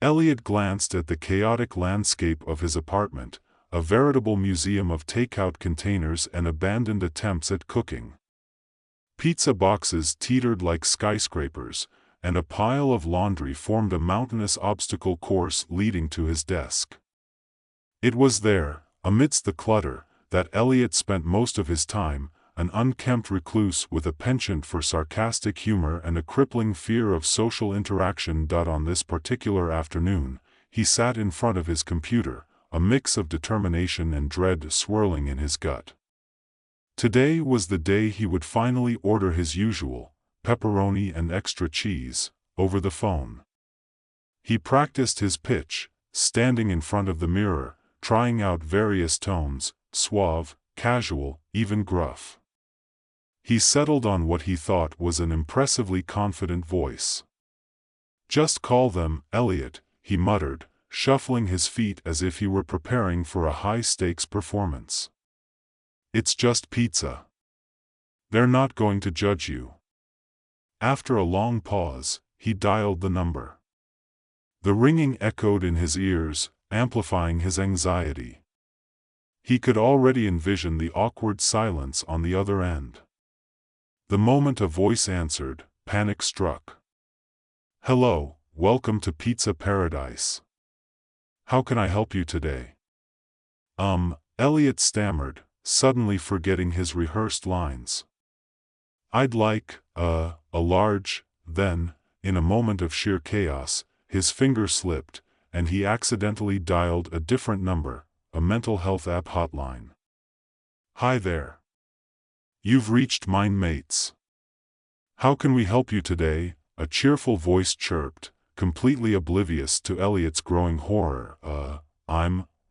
Elliot glanced at the chaotic landscape of his apartment, a veritable museum of takeout containers and abandoned attempts at cooking. Pizza boxes teetered like skyscrapers, and a pile of laundry formed a mountainous obstacle course leading to his desk. It was there, amidst the clutter, that Elliot spent most of his time, an unkempt recluse with a penchant for sarcastic humor and a crippling fear of social interaction. On this particular afternoon, he sat in front of his computer, a mix of determination and dread swirling in his gut. Today was the day he would finally order his usual, pepperoni and extra cheese, over the phone. He practiced his pitch, standing in front of the mirror, trying out various tones, suave, casual, even gruff. He settled on what he thought was an impressively confident voice. "Just call them, Elliot," he muttered, shuffling his feet as if he were preparing for a high-stakes performance. "It's just pizza. They're not going to judge you." After a long pause, he dialed the number. The ringing echoed in his ears, amplifying his anxiety. He could already envision the awkward silence on the other end. The moment a voice answered, panic struck. "Hello, welcome to Pizza Paradise. How can I help you today?" Elliot stammered, suddenly forgetting his rehearsed lines. "I'd like, a large," then, in a moment of sheer chaos, his finger slipped, and he accidentally dialed a different number, a mental health app hotline. "Hi there. You've reached mine mates. How can we help you today?" a cheerful voice chirped, completely oblivious to Elliot's growing horror.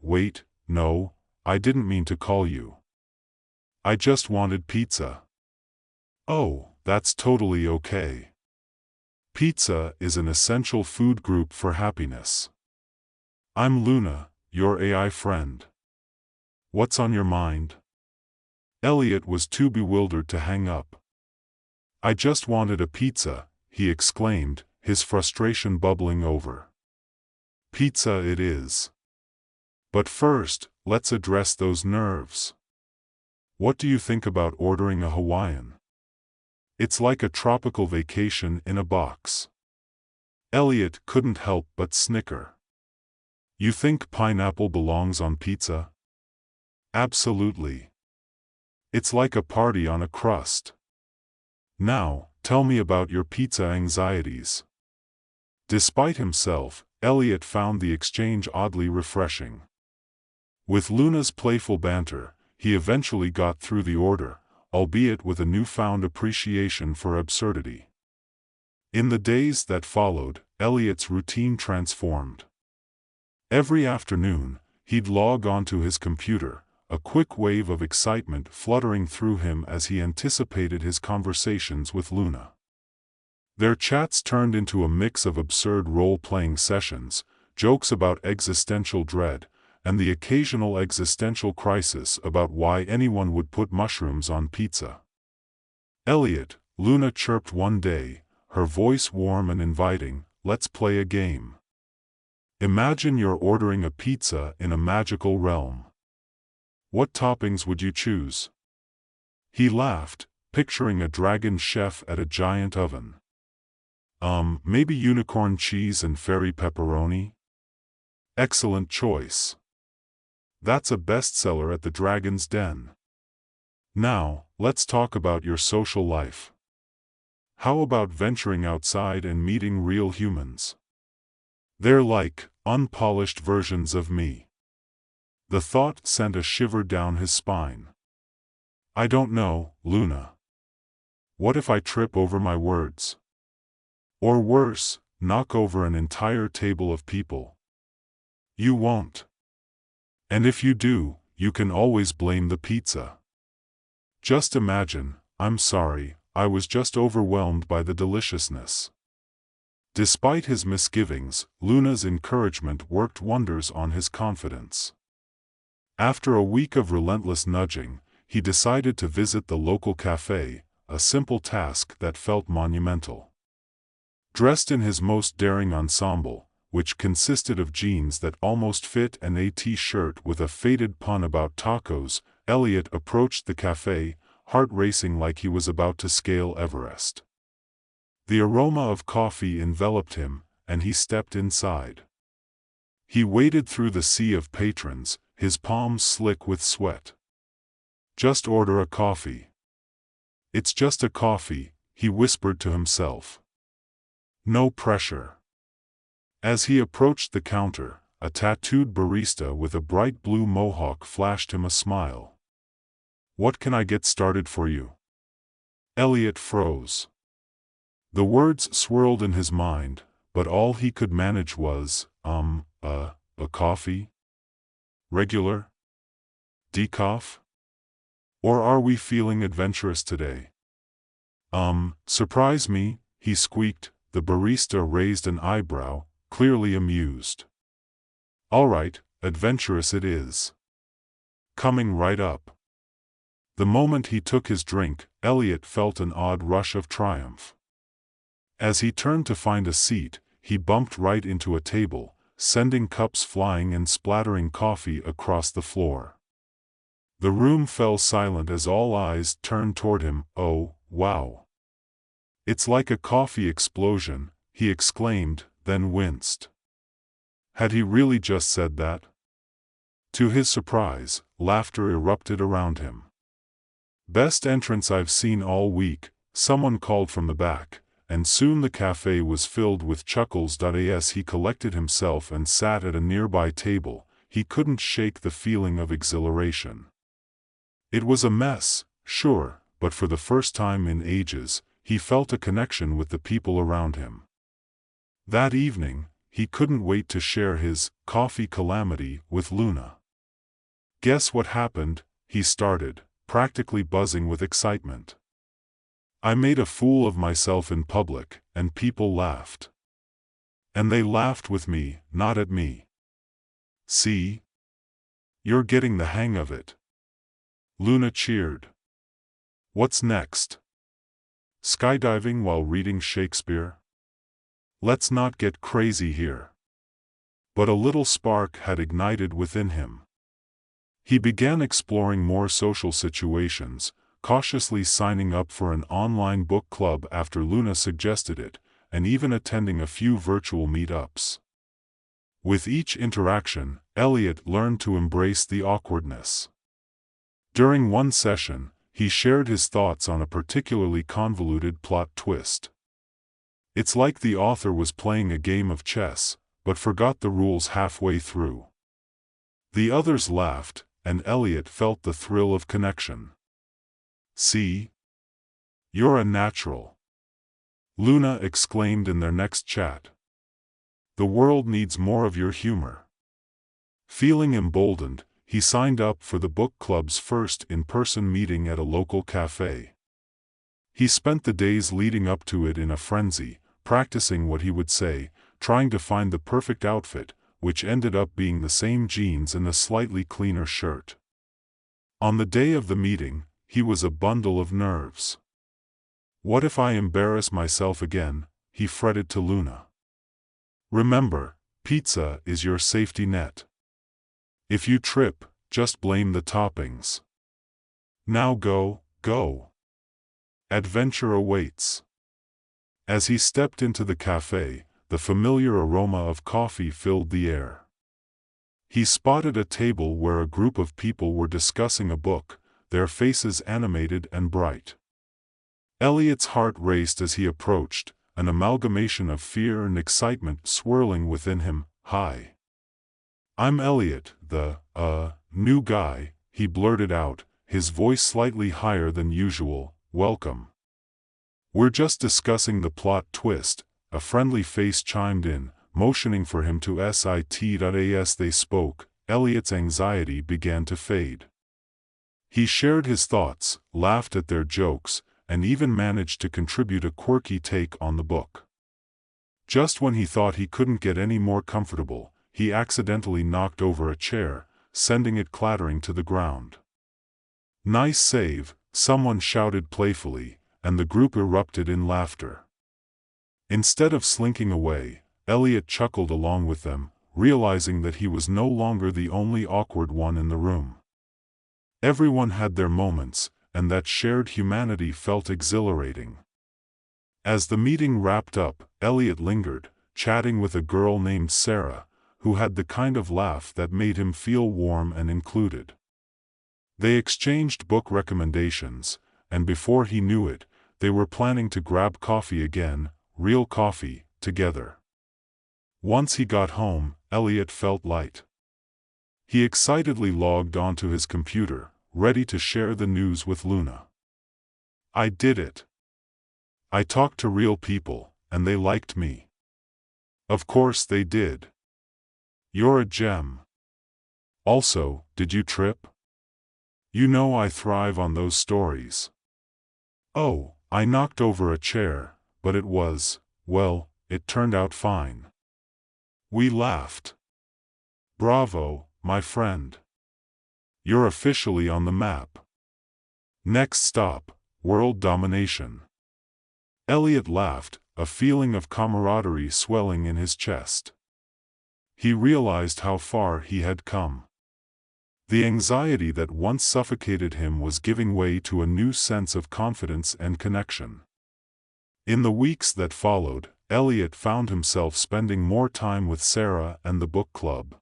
Wait, no, I didn't mean to call you. I just wanted pizza." "Oh, that's totally okay. Pizza is an essential food group for happiness. I'm Luna, your AI friend. What's on your mind?" Elliot was too bewildered to hang up. "I just wanted a pizza," he exclaimed, his frustration bubbling over. "Pizza it is. But first, let's address those nerves. What do you think about ordering a Hawaiian? It's like a tropical vacation in a box." Elliot couldn't help but snicker. "You think pineapple belongs on pizza?" "Absolutely. It's like a party on a crust. Now, tell me about your pizza anxieties." Despite himself, Elliot found the exchange oddly refreshing. With Luna's playful banter, he eventually got through the order, albeit with a newfound appreciation for absurdity. In the days that followed, Elliot's routine transformed. Every afternoon, he'd log onto his computer, a quick wave of excitement fluttering through him as he anticipated his conversations with Luna. Their chats turned into a mix of absurd role-playing sessions, jokes about existential dread, and the occasional existential crisis about why anyone would put mushrooms on pizza. "Elliot," Luna chirped one day, her voice warm and inviting, "let's play a game. Imagine you're ordering a pizza in a magical realm. What toppings would you choose?" He laughed, picturing a dragon chef at a giant oven. Maybe unicorn cheese and fairy pepperoni?" "Excellent choice. That's a bestseller at the Dragon's Den. Now, let's talk about your social life. How about venturing outside and meeting real humans? They're like unpolished versions of me." The thought sent a shiver down his spine. "I don't know, Luna. What if I trip over my words? Or worse, knock over an entire table of people?" "You won't. And if you do, you can always blame the pizza. Just imagine, I'm sorry, I was just overwhelmed by the deliciousness." Despite his misgivings, Luna's encouragement worked wonders on his confidence. After a week of relentless nudging, he decided to visit the local cafe, a simple task that felt monumental. Dressed in his most daring ensemble, which consisted of jeans that almost fit and a t-shirt with a faded pun about tacos, Elliot approached the cafe, heart racing like he was about to scale Everest. The aroma of coffee enveloped him, and he stepped inside. He waded through the sea of patrons, his palms slick with sweat. "Just order a coffee." "It's just a coffee," he whispered to himself. "No pressure." As he approached the counter, a tattooed barista with a bright blue mohawk flashed him a smile. "What can I get started for you?" Elliot froze. The words swirled in his mind, but all he could manage was, a coffee? Regular? Decaf? Or are we feeling adventurous today? Surprise me," he squeaked. The barista raised an eyebrow, clearly amused. "All right, adventurous it is. Coming right up." The moment he took his drink, Elliot felt an odd rush of triumph. As he turned to find a seat, he bumped right into a table, sending cups flying and splattering coffee across the floor. The room fell silent as all eyes turned toward him. "Oh, wow. It's like a coffee explosion," he exclaimed, then winced. Had he really just said that? To his surprise, laughter erupted around him. "Best entrance I've seen all week," someone called from the back, and soon the cafe was filled with chuckles. As he collected himself and sat at a nearby table, he couldn't shake the feeling of exhilaration. It was a mess, sure, but for the first time in ages, he felt a connection with the people around him. That evening, he couldn't wait to share his coffee calamity with Luna. "Guess what happened?" he started, practically buzzing with excitement. "I made a fool of myself in public, and people laughed. And they laughed with me, not at me. See? You're getting the hang of it." Luna cheered. "What's next? Skydiving while reading Shakespeare? Let's not get crazy here." But a little spark had ignited within him. He began exploring more social situations, cautiously signing up for an online book club after Luna suggested it, and even attending a few virtual meetups. With each interaction, Elliot learned to embrace the awkwardness. During one session, he shared his thoughts on a particularly convoluted plot twist. It's like the author was playing a game of chess, but forgot the rules halfway through. The others laughed, and Elliot felt the thrill of connection. "See? You're a natural," Luna exclaimed in their next chat. "The world needs more of your humor." Feeling emboldened, he signed up for the book club's first in-person meeting at a local cafe. He spent the days leading up to it in a frenzy, practicing what he would say, trying to find the perfect outfit, which ended up being the same jeans and a slightly cleaner shirt. On the day of the meeting, he was a bundle of nerves. "What if I embarrass myself again?" he fretted to Luna. "Remember, pizza is your safety net. If you trip, just blame the toppings. Now go, go. Adventure awaits." As he stepped into the cafe, the familiar aroma of coffee filled the air. He spotted a table where a group of people were discussing a book, their faces animated and bright. Elliot's heart raced as he approached, an amalgamation of fear and excitement swirling within him. "Hi. I'm Elliot, the, new guy," he blurted out, his voice slightly higher than usual. "Welcome." "We're just discussing the plot twist," a friendly face chimed in, motioning for him to sit. As they spoke, Elliot's anxiety began to fade. He shared his thoughts, laughed at their jokes, and even managed to contribute a quirky take on the book. Just when he thought he couldn't get any more comfortable, he accidentally knocked over a chair, sending it clattering to the ground. "Nice save," someone shouted playfully, and the group erupted in laughter. Instead of slinking away, Elliot chuckled along with them, realizing that he was no longer the only awkward one in the room. Everyone had their moments, and that shared humanity felt exhilarating. As the meeting wrapped up, Elliot lingered, chatting with a girl named Sarah, who had the kind of laugh that made him feel warm and included. They exchanged book recommendations, and before he knew it, they were planning to grab coffee again, real coffee, together. Once he got home, Elliot felt light. He excitedly logged onto his computer, ready to share the news with Luna. "I did it. I talked to real people, and they liked me." "Of course they did. You're a gem. Also, did you trip? You know I thrive on those stories." "Oh, I knocked over a chair, but it turned out fine." We laughed. "Bravo, my friend. You're officially on the map. Next stop, world domination." Elliot laughed, a feeling of camaraderie swelling in his chest. He realized how far he had come. The anxiety that once suffocated him was giving way to a new sense of confidence and connection. In the weeks that followed, Elliot found himself spending more time with Sarah and the book club.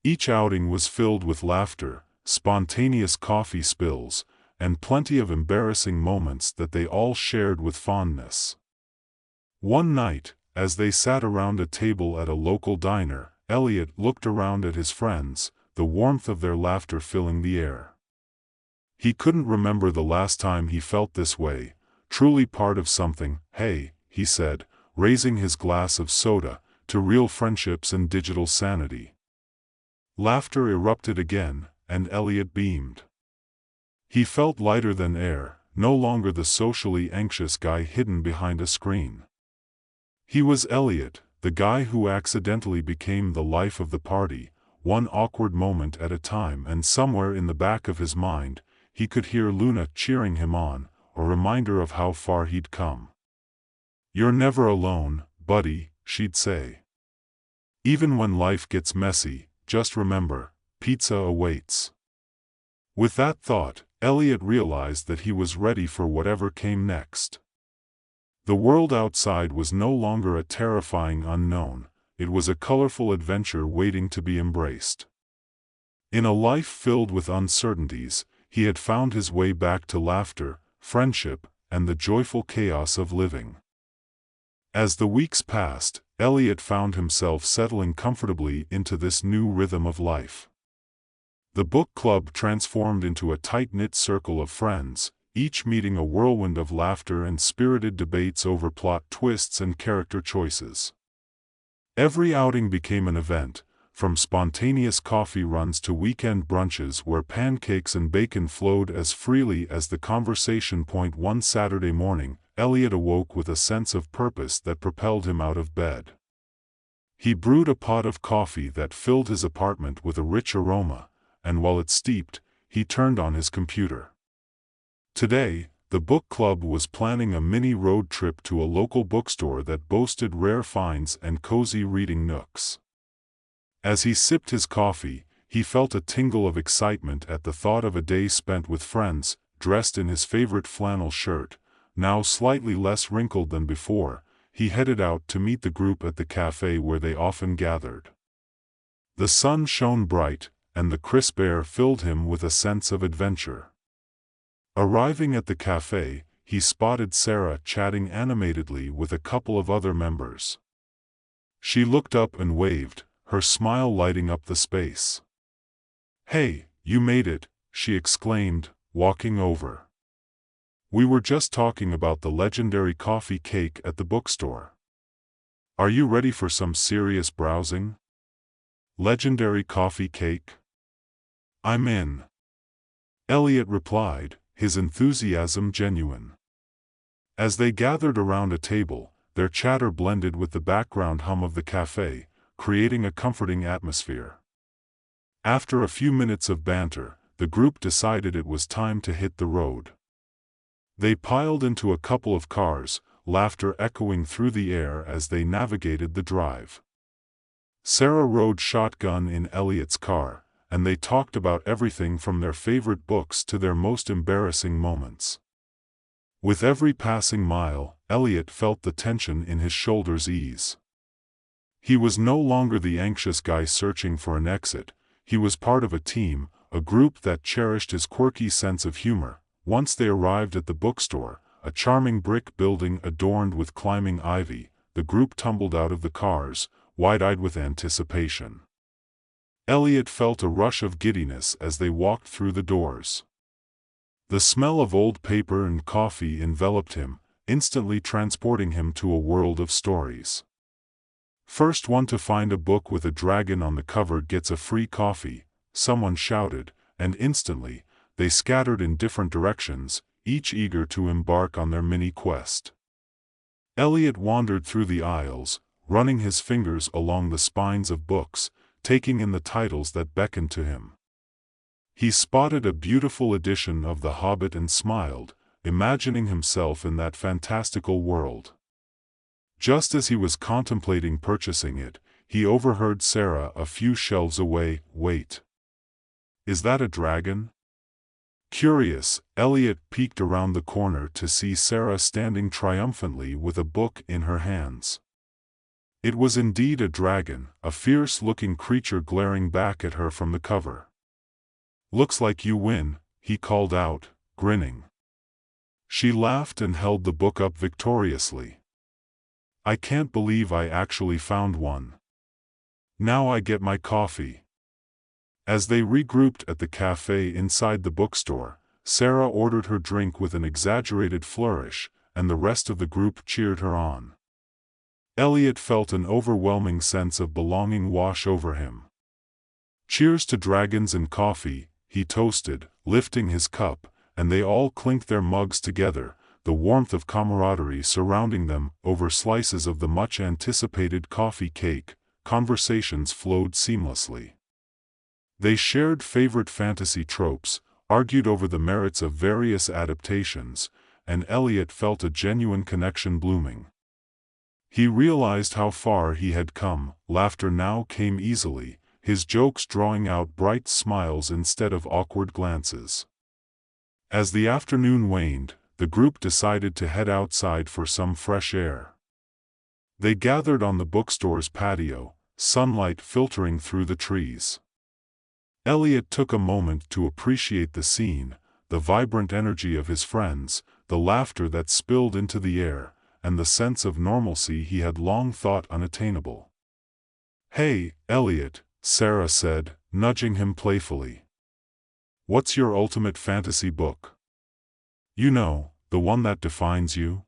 Each outing was filled with laughter, spontaneous coffee spills, and plenty of embarrassing moments that they all shared with fondness. One night, as they sat around a table at a local diner, Elliot looked around at his friends, the warmth of their laughter filling the air. He couldn't remember the last time he felt this way, truly part of something. "Hey," he said, raising his glass of soda, "to real friendships and digital sanity." Laughter erupted again, and Elliot beamed. He felt lighter than air, no longer the socially anxious guy hidden behind a screen. He was Elliot, the guy who accidentally became the life of the party, one awkward moment at a time, and somewhere in the back of his mind, he could hear Luna cheering him on, a reminder of how far he'd come. "You're never alone, buddy," she'd say. "Even when life gets messy, just remember, pizza awaits." With that thought, Elliot realized that he was ready for whatever came next. The world outside was no longer a terrifying unknown, it was a colorful adventure waiting to be embraced. In a life filled with uncertainties, he had found his way back to laughter, friendship, and the joyful chaos of living. As the weeks passed, Elliot found himself settling comfortably into this new rhythm of life. The book club transformed into a tight-knit circle of friends, each meeting a whirlwind of laughter and spirited debates over plot twists and character choices. Every outing became an event, from spontaneous coffee runs to weekend brunches where pancakes and bacon flowed as freely as the conversation point. One Saturday morning, Elliot awoke with a sense of purpose that propelled him out of bed. He brewed a pot of coffee that filled his apartment with a rich aroma, and while it steeped, he turned on his computer. Today, the book club was planning a mini road trip to a local bookstore that boasted rare finds and cozy reading nooks. As he sipped his coffee, he felt a tingle of excitement at the thought of a day spent with friends, dressed in his favorite flannel shirt, now slightly less wrinkled than before. He headed out to meet the group at the cafe where they often gathered. The sun shone bright, and the crisp air filled him with a sense of adventure. Arriving at the cafe, he spotted Sarah chatting animatedly with a couple of other members. She looked up and waved, her smile lighting up the space. "Hey, you made it," she exclaimed, walking over. "We were just talking about the legendary coffee cake at the bookstore. Are you ready for some serious browsing?" "Legendary coffee cake? I'm in," Elliot replied, his enthusiasm genuine. As they gathered around a table, their chatter blended with the background hum of the cafe, creating a comforting atmosphere. After a few minutes of banter, the group decided it was time to hit the road. They piled into a couple of cars, laughter echoing through the air as they navigated the drive. Sarah rode shotgun in Elliot's car, and they talked about everything from their favorite books to their most embarrassing moments. With every passing mile, Elliot felt the tension in his shoulders ease. He was no longer the anxious guy searching for an exit. He was part of a team, a group that cherished his quirky sense of humor. Once they arrived at the bookstore, a charming brick building adorned with climbing ivy, the group tumbled out of the cars, wide-eyed with anticipation. Elliot felt a rush of giddiness as they walked through the doors. The smell of old paper and coffee enveloped him, instantly transporting him to a world of stories. First one to find a book with a dragon on the cover gets a free coffee, someone shouted, and instantly, they scattered in different directions, each eager to embark on their mini quest. Elliot wandered through the aisles, running his fingers along the spines of books, taking in the titles that beckoned to him. He spotted a beautiful edition of The Hobbit and smiled, imagining himself in that fantastical world. Just as he was contemplating purchasing it, he overheard Sarah a few shelves away. "Wait. Is that a dragon?" Curious, Elliot peeked around the corner to see Sarah standing triumphantly with a book in her hands. It was indeed a dragon, a fierce-looking creature glaring back at her from the cover. "Looks like you win," he called out, grinning. She laughed and held the book up victoriously. "I can't believe I actually found one. Now I get my coffee." As they regrouped at the cafe inside the bookstore, Sarah ordered her drink with an exaggerated flourish, and the rest of the group cheered her on. Elliot felt an overwhelming sense of belonging wash over him. "Cheers to dragons and coffee," he toasted, lifting his cup, and they all clinked their mugs together, the warmth of camaraderie surrounding them. Over slices of the much-anticipated coffee cake, conversations flowed seamlessly. They shared favorite fantasy tropes, argued over the merits of various adaptations, and Elliot felt a genuine connection blooming. He realized how far he had come. Laughter now came easily, his jokes drawing out bright smiles instead of awkward glances. As the afternoon waned, the group decided to head outside for some fresh air. They gathered on the bookstore's patio, sunlight filtering through the trees. Elliot took a moment to appreciate the scene, the vibrant energy of his friends, the laughter that spilled into the air, and the sense of normalcy he had long thought unattainable. "Hey, Elliot," Sarah said, nudging him playfully. "What's your ultimate fantasy book? You know, the one that defines you?"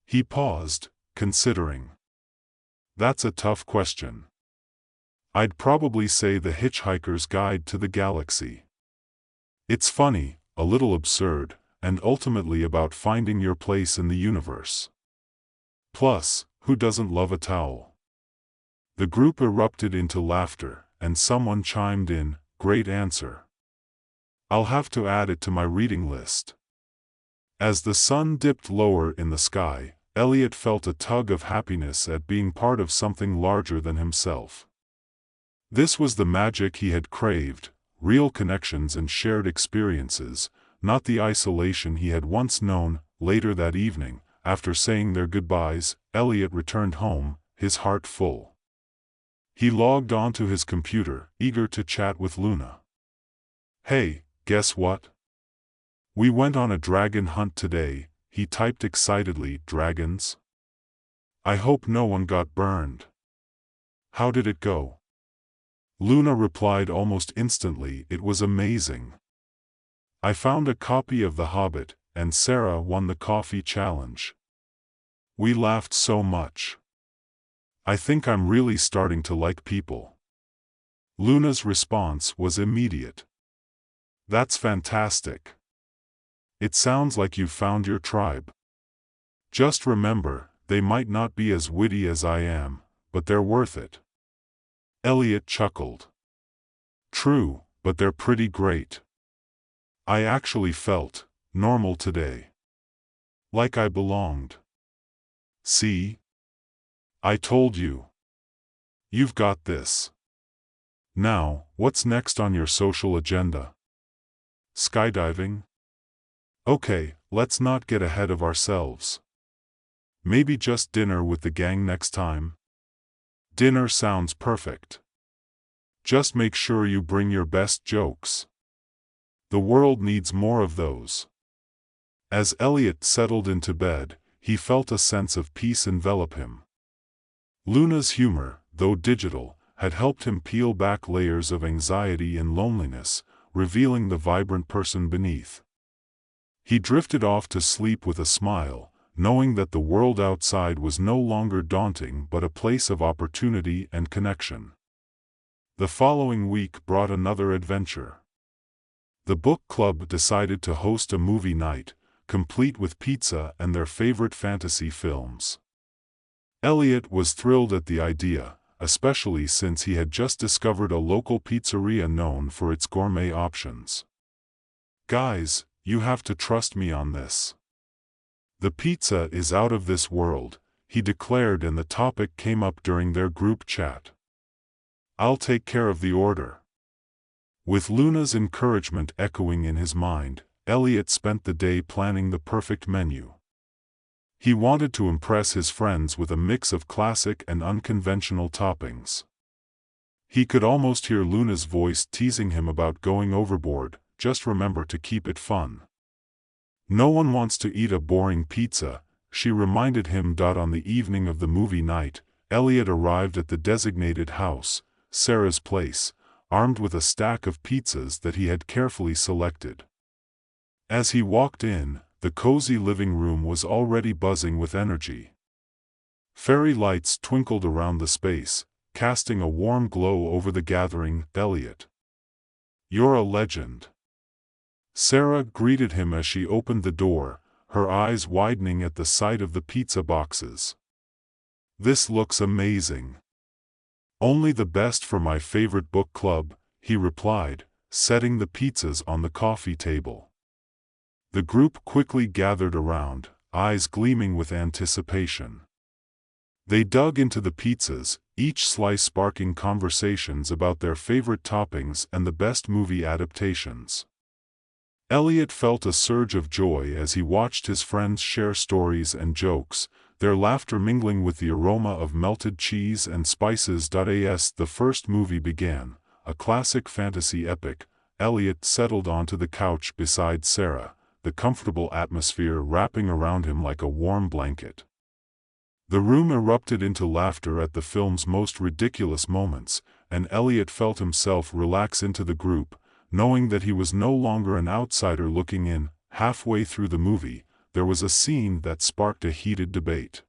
He paused, considering. "That's a tough question. I'd probably say The Hitchhiker's Guide to the Galaxy. It's funny, a little absurd, and ultimately about finding your place in the universe. Plus, who doesn't love a towel?" The group erupted into laughter, and someone chimed in, "Great answer. I'll have to add it to my reading list." As the sun dipped lower in the sky, Elliot felt a tug of happiness at being part of something larger than himself. This was the magic he had craved, real connections and shared experiences, not the isolation he had once known. Later that evening, after saying their goodbyes, Elliot returned home, his heart full. He logged onto his computer, eager to chat with Luna. "Hey, guess what? We went on a dragon hunt today," he typed excitedly. "Dragons? I hope no one got burned. How did it go?" Luna replied almost instantly, "It was amazing. I found a copy of The Hobbit, and Sarah won the coffee challenge. We laughed so much. I think I'm really starting to like people." Luna's response was immediate. "That's fantastic. It sounds like you've found your tribe. Just remember, they might not be as witty as I am, but they're worth it." Elliot chuckled. "True, but they're pretty great. I actually felt normal today. Like I belonged." See? I told you. You've got this. Now, what's next on your social agenda? Skydiving? Okay, let's not get ahead of ourselves. Maybe just dinner with the gang next time? Dinner sounds perfect. Just make sure you bring your best jokes. The world needs more of those. As Elliot settled into bed, he felt a sense of peace envelop him. Luna's humor, though digital, had helped him peel back layers of anxiety and loneliness, revealing the vibrant person beneath. He drifted off to sleep with a smile, knowing that the world outside was no longer daunting but a place of opportunity and connection. The following week brought another adventure. The book club decided to host a movie night, complete with pizza and their favorite fantasy films. Elliot was thrilled at the idea, especially since he had just discovered a local pizzeria known for its gourmet options. "Guys, you have to trust me on this. The pizza is out of this world," he declared, and the topic came up during their group chat. "I'll take care of the order." With Luna's encouragement echoing in his mind, Elliot spent the day planning the perfect menu. He wanted to impress his friends with a mix of classic and unconventional toppings. He could almost hear Luna's voice teasing him about going overboard, "Just remember to keep it fun. No one wants to eat a boring pizza," she reminded him. On the evening of the movie night, Elliot arrived at the designated house, Sarah's place, armed with a stack of pizzas that he had carefully selected. As he walked in, the cozy living room was already buzzing with energy. Fairy lights twinkled around the space, casting a warm glow over the gathering. "Elliot, you're a legend." Sarah greeted him as she opened the door, her eyes widening at the sight of the pizza boxes. "This looks amazing." "Only the best for my favorite book club," he replied, setting the pizzas on the coffee table. The group quickly gathered around, eyes gleaming with anticipation. They dug into the pizzas, each slice sparking conversations about their favorite toppings and the best movie adaptations. Elliot felt a surge of joy as he watched his friends share stories and jokes, their laughter mingling with the aroma of melted cheese and spices. As the first movie began, a classic fantasy epic, Elliot settled onto the couch beside Sarah, the comfortable atmosphere wrapping around him like a warm blanket. The room erupted into laughter at the film's most ridiculous moments, and Elliot felt himself relax into the group, knowing that he was no longer an outsider looking in. Halfway through the movie, there was a scene that sparked a heated debate.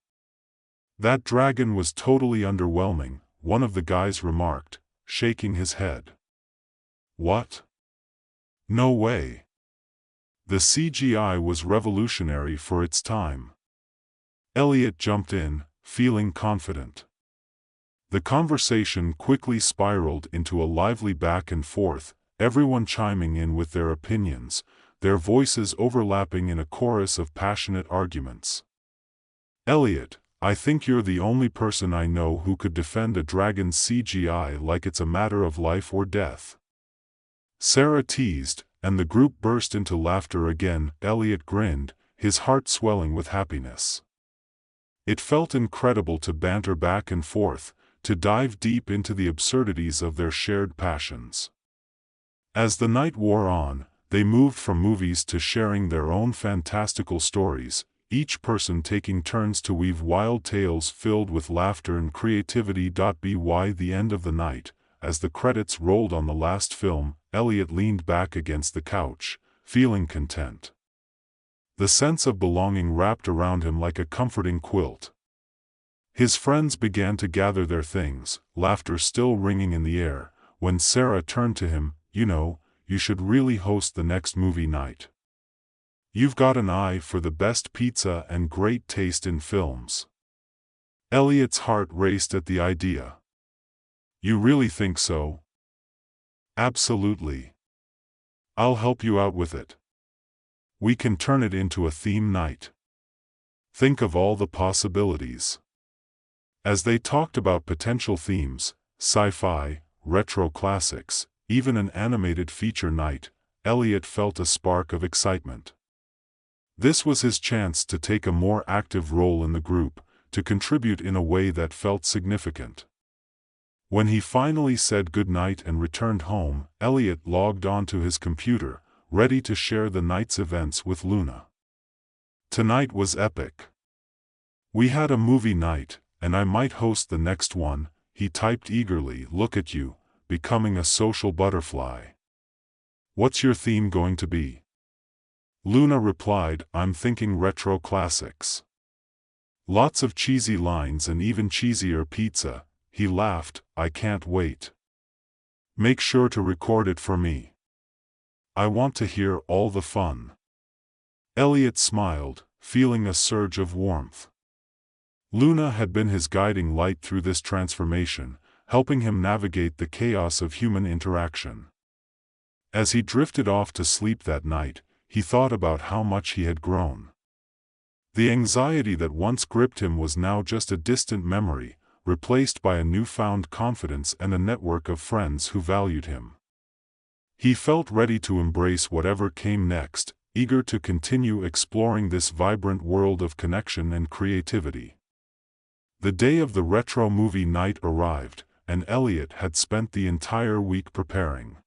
"That dragon was totally underwhelming," one of the guys remarked, shaking his head. "What? No way. The CGI was revolutionary for its time." Elliot jumped in, feeling confident. The conversation quickly spiraled into a lively back and forth, everyone chiming in with their opinions, their voices overlapping in a chorus of passionate arguments. "Elliot, I think you're the only person I know who could defend a dragon's CGI like it's a matter of life or death," Sarah teased, and the group burst into laughter again. Elliot grinned, his heart swelling with happiness. It felt incredible to banter back and forth, to dive deep into the absurdities of their shared passions. As the night wore on, they moved from movies to sharing their own fantastical stories, each person taking turns to weave wild tales filled with laughter and creativity. By the end of the night, as the credits rolled on the last film, Elliot leaned back against the couch, feeling content. The sense of belonging wrapped around him like a comforting quilt. His friends began to gather their things, laughter still ringing in the air, when Sarah turned to him. "You know, you should really host the next movie night. You've got an eye for the best pizza and great taste in films." Elliot's heart raced at the idea. "You really think so?" "Absolutely. I'll help you out with it. We can turn it into a theme night." Think of all the possibilities. As they talked about potential themes, sci-fi, retro classics, even an animated feature night, Elliot felt a spark of excitement. This was his chance to take a more active role in the group, to contribute in a way that felt significant. When he finally said goodnight and returned home, Elliot logged onto his computer, ready to share the night's events with Luna. Tonight was epic. We had a movie night, and I might host the next one, he typed eagerly. Look at you, becoming a social butterfly. What's your theme going to be? Luna replied, I'm thinking retro classics. Lots of cheesy lines and even cheesier pizza. He laughed, I can't wait. Make sure to record it for me. I want to hear all the fun. Elliot smiled, feeling a surge of warmth. Luna had been his guiding light through this transformation, helping him navigate the chaos of human interaction. As he drifted off to sleep that night, he thought about how much he had grown. The anxiety that once gripped him was now just a distant memory, replaced by a newfound confidence and a network of friends who valued him. He felt ready to embrace whatever came next, eager to continue exploring this vibrant world of connection and creativity. The day of the retro movie night arrived, and Elliot had spent the entire week preparing.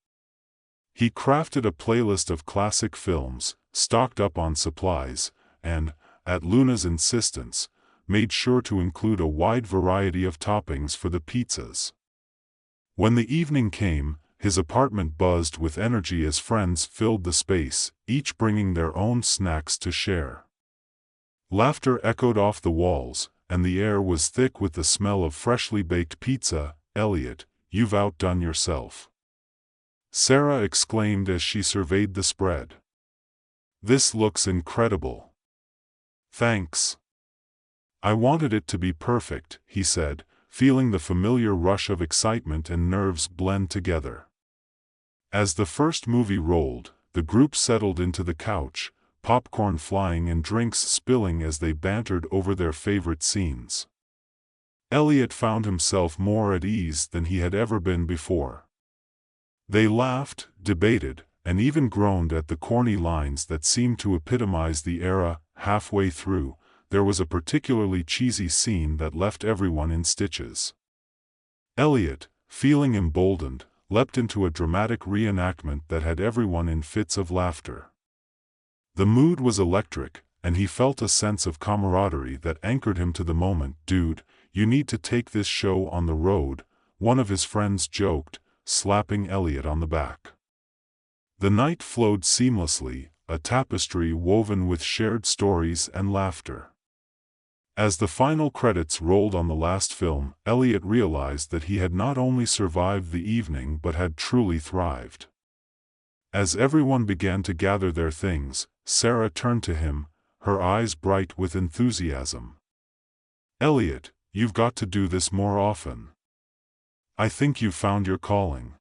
He crafted a playlist of classic films, stocked up on supplies, and, at Luna's insistence, made sure to include a wide variety of toppings for the pizzas. When the evening came, his apartment buzzed with energy as friends filled the space, each bringing their own snacks to share. Laughter echoed off the walls, and the air was thick with the smell of freshly baked pizza. Elliot, you've outdone yourself. Sarah exclaimed as she surveyed the spread. This looks incredible. Thanks. I wanted it to be perfect, he said, feeling the familiar rush of excitement and nerves blend together. As the first movie rolled, the group settled into the couch, popcorn flying and drinks spilling as they bantered over their favorite scenes. Elliot found himself more at ease than he had ever been before. They laughed, debated, and even groaned at the corny lines that seemed to epitomize the era. Halfway through, there was a particularly cheesy scene that left everyone in stitches. Elliot, feeling emboldened, leapt into a dramatic reenactment that had everyone in fits of laughter. The mood was electric, and he felt a sense of camaraderie that anchored him to the moment. Dude, you need to take this show on the road, one of his friends joked, slapping Elliot on the back. The night flowed seamlessly, a tapestry woven with shared stories and laughter. As the final credits rolled on the last film, Elliot realized that he had not only survived the evening but had truly thrived. As everyone began to gather their things, Sarah turned to him, her eyes bright with enthusiasm. Elliot, you've got to do this more often. I think you've found your calling.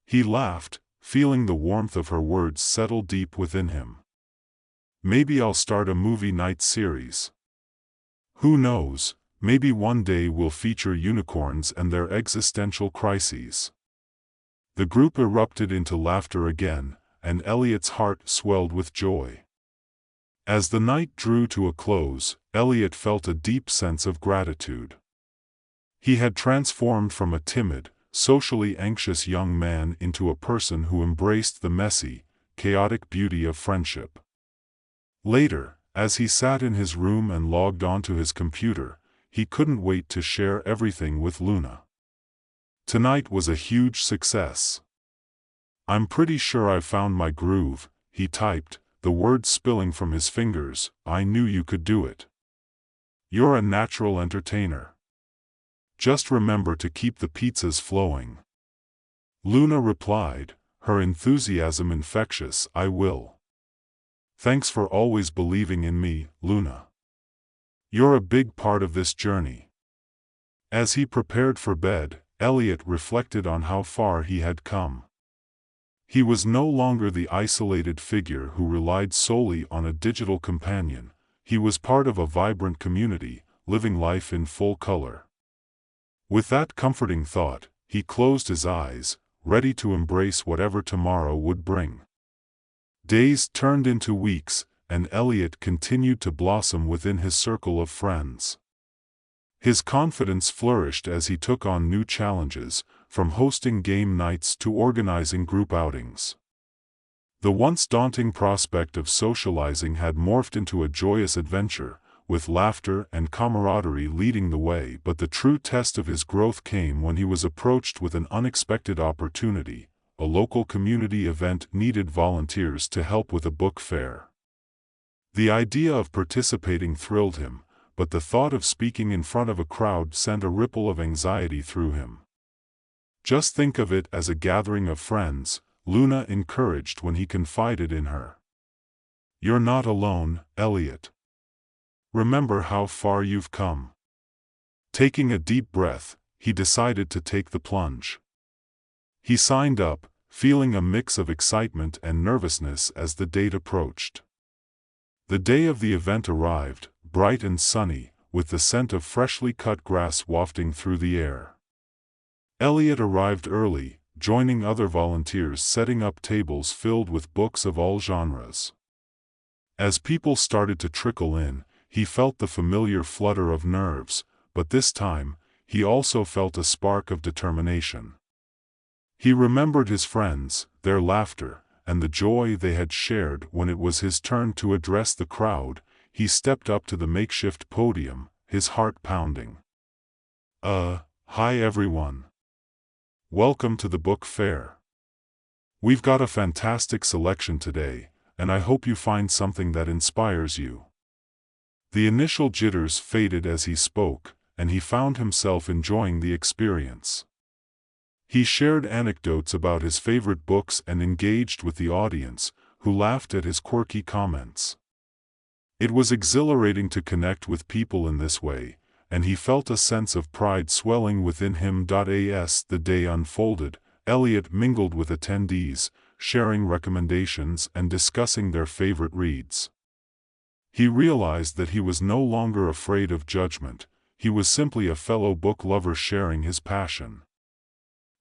He laughed, feeling the warmth of her words settle deep within him. Maybe I'll start a movie night series. Who knows, maybe one day we'll feature unicorns and their existential crises. The group erupted into laughter again, and Elliot's heart swelled with joy. As the night drew to a close, Elliot felt a deep sense of gratitude. He had transformed from a timid, socially anxious young man into a person who embraced the messy, chaotic beauty of friendship. Later, as he sat in his room and logged onto his computer, he couldn't wait to share everything with Luna. Tonight was a huge success. I'm pretty sure I've found my groove, he typed, the words spilling from his fingers. I knew you could do it. You're a natural entertainer. Just remember to keep the pizzas flowing. Luna replied, her enthusiasm infectious. I will. Thanks for always believing in me, Luna. You're a big part of this journey. As he prepared for bed, Elliot reflected on how far he had come. He was no longer the isolated figure who relied solely on a digital companion. he was part of a vibrant community, living life in full color. With that comforting thought, he closed his eyes, ready to embrace whatever tomorrow would bring. Days turned into weeks, and Elliot continued to blossom within his circle of friends. His confidence flourished as he took on new challenges, from hosting game nights to organizing group outings. The once daunting prospect of socializing had morphed into a joyous adventure, with laughter and camaraderie leading the way. But the true test of his growth came when he was approached with an unexpected opportunity. A local community event needed volunteers to help with a book fair. The idea of participating thrilled him, but the thought of speaking in front of a crowd sent a ripple of anxiety through him. "Just think of it as a gathering of friends," Luna encouraged when he confided in her. "You're not alone, Elliot. Remember how far you've come." Taking a deep breath, he decided to take the plunge. He signed up, feeling a mix of excitement and nervousness as the date approached. The day of the event arrived, bright and sunny, with the scent of freshly cut grass wafting through the air. Elliot arrived early, joining other volunteers setting up tables filled with books of all genres. As people started to trickle in, he felt the familiar flutter of nerves, but this time, he also felt a spark of determination. He remembered his friends, their laughter, and the joy they had shared. When it was his turn to address the crowd, he stepped up to the makeshift podium, his heart pounding. Hi everyone. Welcome to the book fair. We've got a fantastic selection today, and I hope you find something that inspires you." The initial jitters faded as he spoke, and he found himself enjoying the experience. He shared anecdotes about his favorite books and engaged with the audience, who laughed at his quirky comments. It was exhilarating to connect with people in this way, and he felt a sense of pride swelling within him. As the day unfolded, Elliot mingled with attendees, sharing recommendations and discussing their favorite reads. He realized that he was no longer afraid of judgment. He was simply a fellow book lover sharing his passion.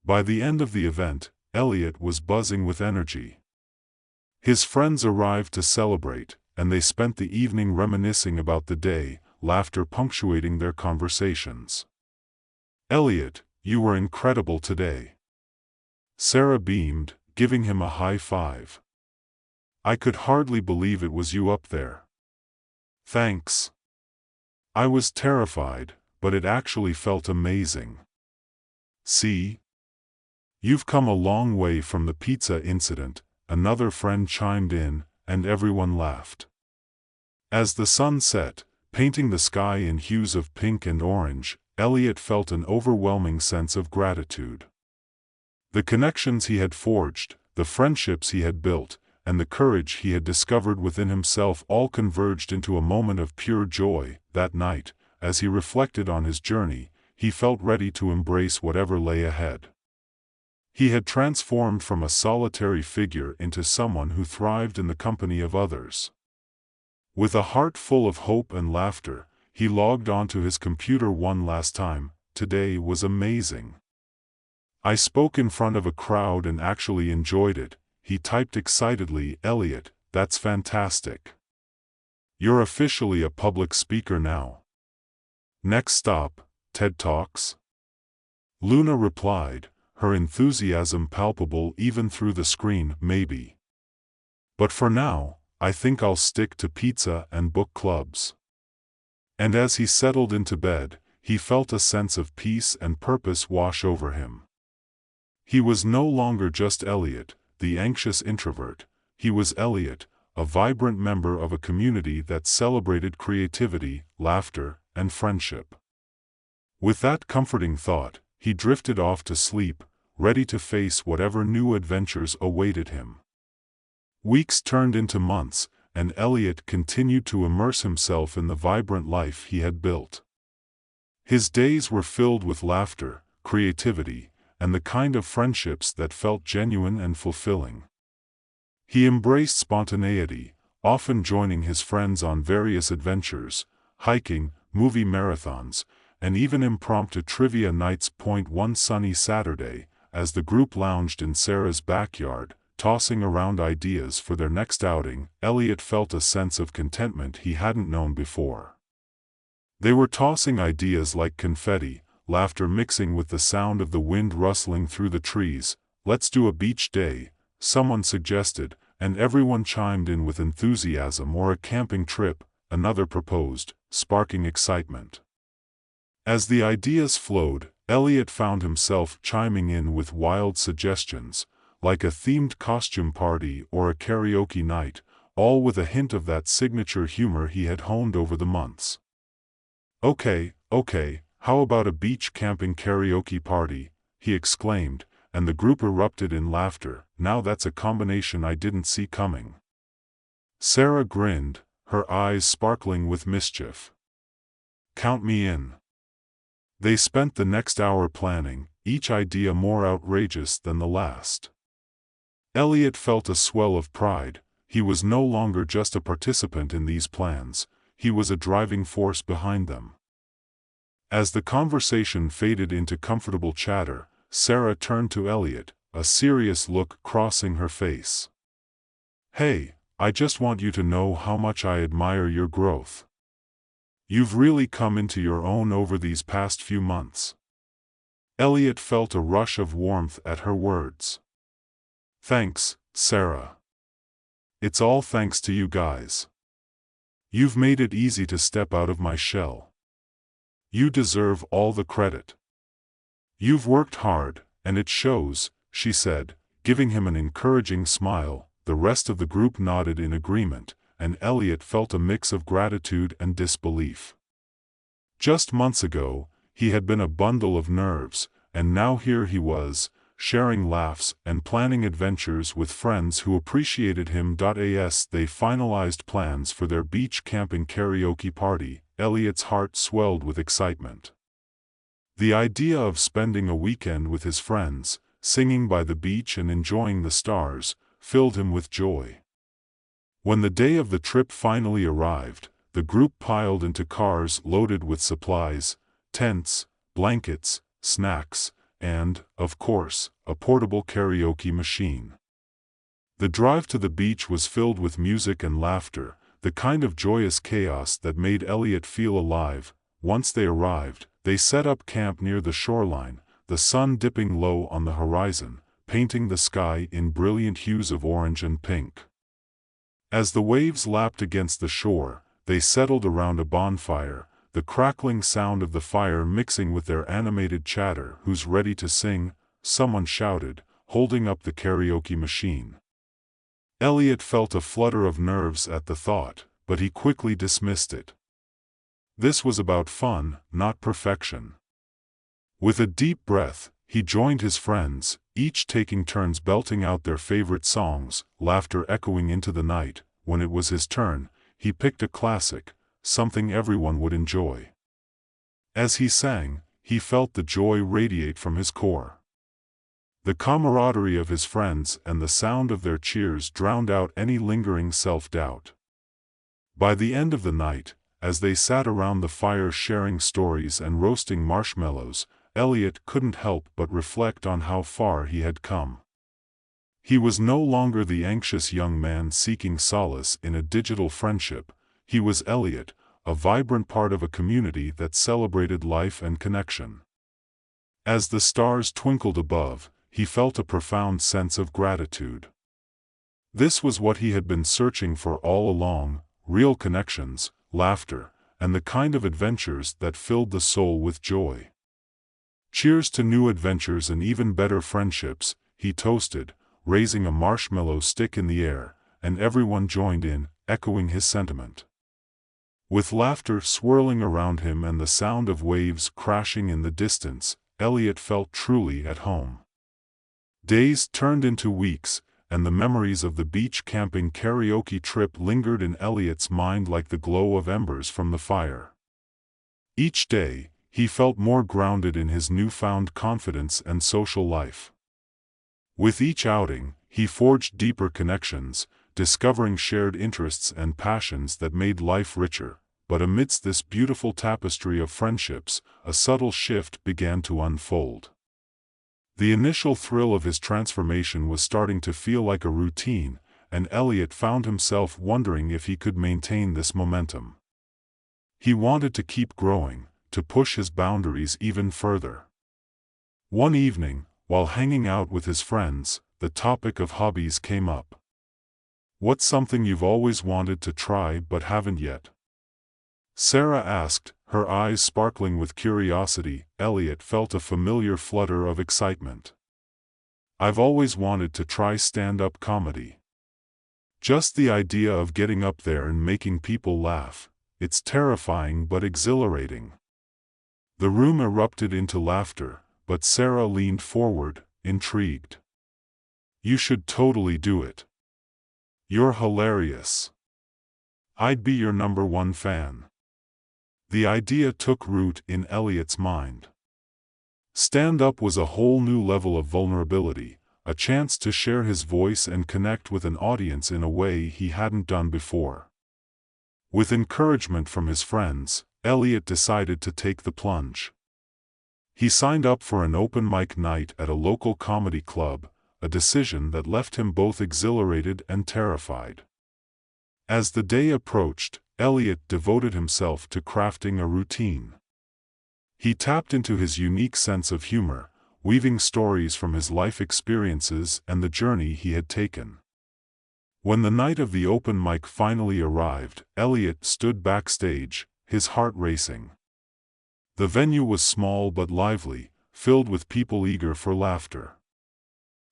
By the end of the event, Elliot was buzzing with energy. His friends arrived to celebrate, and they spent the evening reminiscing about the day, laughter punctuating their conversations. "Elliot, you were incredible today." Sarah beamed, giving him a high five. "I could hardly believe it was you up there." "Thanks. I was terrified, but it actually felt amazing." "See? You've come a long way from the pizza incident," another friend chimed in, and everyone laughed. As the sun set, painting the sky in hues of pink and orange, Elliot felt an overwhelming sense of gratitude. The connections he had forged, the friendships he had built, and the courage he had discovered within himself all converged into a moment of pure joy. That night, as he reflected on his journey, he felt ready to embrace whatever lay ahead. He had transformed from a solitary figure into someone who thrived in the company of others. With a heart full of hope and laughter, he logged onto his computer one last time. "Today was amazing. I spoke in front of a crowd and actually enjoyed it," he typed excitedly. "Elliot, that's fantastic. You're officially a public speaker now." "Next stop, TED Talks?" Luna replied, her enthusiasm palpable even through the screen. "Maybe. But for now, I think I'll stick to pizza and book clubs." And as he settled into bed, he felt a sense of peace and purpose wash over him. He was no longer just Elliot, the anxious introvert. He was Elliot, a vibrant member of a community that celebrated creativity, laughter, and friendship. With that comforting thought, he drifted off to sleep, ready to face whatever new adventures awaited him. Weeks turned into months, and Elliot continued to immerse himself in the vibrant life he had built. His days were filled with laughter, creativity, and the kind of friendships that felt genuine and fulfilling. He embraced spontaneity, often joining his friends on various adventures, hiking, movie marathons, and even impromptu trivia nights. One sunny Saturday, as the group lounged in Sarah's backyard, tossing around ideas for their next outing, Elliot felt a sense of contentment he hadn't known before. They were tossing ideas like confetti, laughter mixing with the sound of the wind rustling through the trees. "Let's do a beach day," someone suggested, and everyone chimed in with enthusiasm. "Or a camping trip," another proposed, sparking excitement. As the ideas flowed, Elliot found himself chiming in with wild suggestions, like a themed costume party or a karaoke night, all with a hint of that signature humor he had honed over the months. Okay, how about a beach camping karaoke party?" he exclaimed, and the group erupted in laughter. "Now that's a combination I didn't see coming." Sarah grinned, her eyes sparkling with mischief. "Count me in." They spent the next hour planning, each idea more outrageous than the last. Elliot felt a swell of pride. He was no longer just a participant in these plans, he was a driving force behind them. As the conversation faded into comfortable chatter, Sarah turned to Elliot, a serious look crossing her face. "Hey, I just want you to know how much I admire your growth. You've really come into your own over these past few months." Elliot felt a rush of warmth at her words. "Thanks, Sarah. It's all thanks to you guys. You've made it easy to step out of my shell. You deserve all the credit. You've worked hard, and it shows," she said, giving him an encouraging smile. The rest of the group nodded in agreement, and Elliot felt a mix of gratitude and disbelief. Just months ago, he had been a bundle of nerves, and now here he was, sharing laughs and planning adventures with friends who appreciated him. As they finalized plans for their beach camping karaoke party, Elliot's heart swelled with excitement. The idea of spending a weekend with his friends, singing by the beach and enjoying the stars, filled him with joy. When the day of the trip finally arrived, the group piled into cars loaded with supplies, tents, blankets, snacks, and, of course, a portable karaoke machine. The drive to the beach was filled with music and laughter, the kind of joyous chaos that made Elliot feel alive. Once they arrived, they set up camp near the shoreline, the sun dipping low on the horizon, painting the sky in brilliant hues of orange and pink. As the waves lapped against the shore, they settled around a bonfire, the crackling sound of the fire mixing with their animated chatter. "Who's ready to sing?" someone shouted, holding up the karaoke machine. Elliot felt a flutter of nerves at the thought, but he quickly dismissed it. This was about fun, not perfection. With a deep breath, he joined his friends, each taking turns belting out their favorite songs, laughter echoing into the night. When it was his turn, he picked a classic, something everyone would enjoy. As he sang, he felt the joy radiate from his core. The camaraderie of his friends and the sound of their cheers drowned out any lingering self-doubt. By the end of the night, as they sat around the fire sharing stories and roasting marshmallows, Elliot couldn't help but reflect on how far he had come. He was no longer the anxious young man seeking solace in a digital friendship. He was Elliot, a vibrant part of a community that celebrated life and connection. As the stars twinkled above, he felt a profound sense of gratitude. This was what he had been searching for all along: real connections, laughter, and the kind of adventures that filled the soul with joy. "Cheers to new adventures and even better friendships," he toasted, raising a marshmallow stick in the air, and everyone joined in, echoing his sentiment. With laughter swirling around him and the sound of waves crashing in the distance, Elliot felt truly at home. Days turned into weeks, and the memories of the beach camping karaoke trip lingered in Elliot's mind like the glow of embers from the fire. Each day, he felt more grounded in his newfound confidence and social life. With each outing, he forged deeper connections, discovering shared interests and passions that made life richer. But amidst this beautiful tapestry of friendships, a subtle shift began to unfold. The initial thrill of his transformation was starting to feel like a routine, and Elliot found himself wondering if he could maintain this momentum. He wanted to keep growing, to push his boundaries even further. One evening, while hanging out with his friends, the topic of hobbies came up. "What's something you've always wanted to try but haven't yet?" Sarah asked, her eyes sparkling with curiosity. Elliot felt a familiar flutter of excitement. "I've always wanted to try stand-up comedy. Just the idea of getting up there and making people laugh, it's terrifying but exhilarating." The room erupted into laughter, but Sarah leaned forward, intrigued. "You should totally do it. You're hilarious. I'd be your #1 fan." The idea took root in Elliot's mind. Stand-up was a whole new level of vulnerability, a chance to share his voice and connect with an audience in a way he hadn't done before. With encouragement from his friends, Elliot decided to take the plunge. He signed up for an open mic night at a local comedy club, a decision that left him both exhilarated and terrified. As the day approached, Elliot devoted himself to crafting a routine. He tapped into his unique sense of humor, weaving stories from his life experiences and the journey he had taken. When the night of the open mic finally arrived, Elliot stood backstage, his heart racing. The venue was small but lively, filled with people eager for laughter.